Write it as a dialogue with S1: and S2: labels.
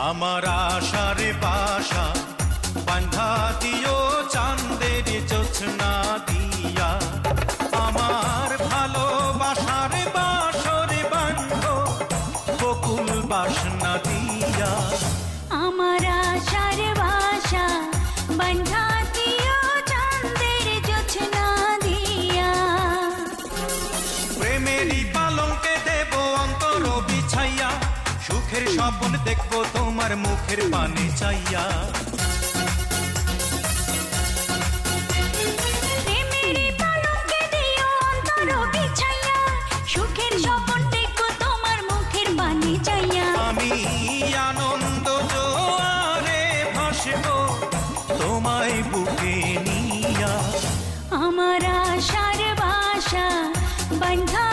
S1: আমার আশার বাসা বান্ধা দিও চাঁদের জোছনা দিয়া, আমার ভালোবাসার বাসর বান্ধ বকুল বাসনা দিয়া।
S2: আমার আশার বাসা বান্ধা দিও চাঁদের জোছনা দিয়া,
S1: প্রেমেরই পালঙ্কে দেব অন্তর বিছাইয়া, সুখের স্বপ্ন দেখবো তোমার মুখের পানে চাইয়া।
S2: প্রেমেরই পালঙ্কে দিও অন্তর বিছাইয়া, সুখের স্বপ্ন দেখবো তোমার মুখের পানে চাইয়া।
S1: আমি আনন্দ জোয়ারে ভাসবো তোমায় বুকে নিয়া,
S2: আমার আশার বাসা বান্ধা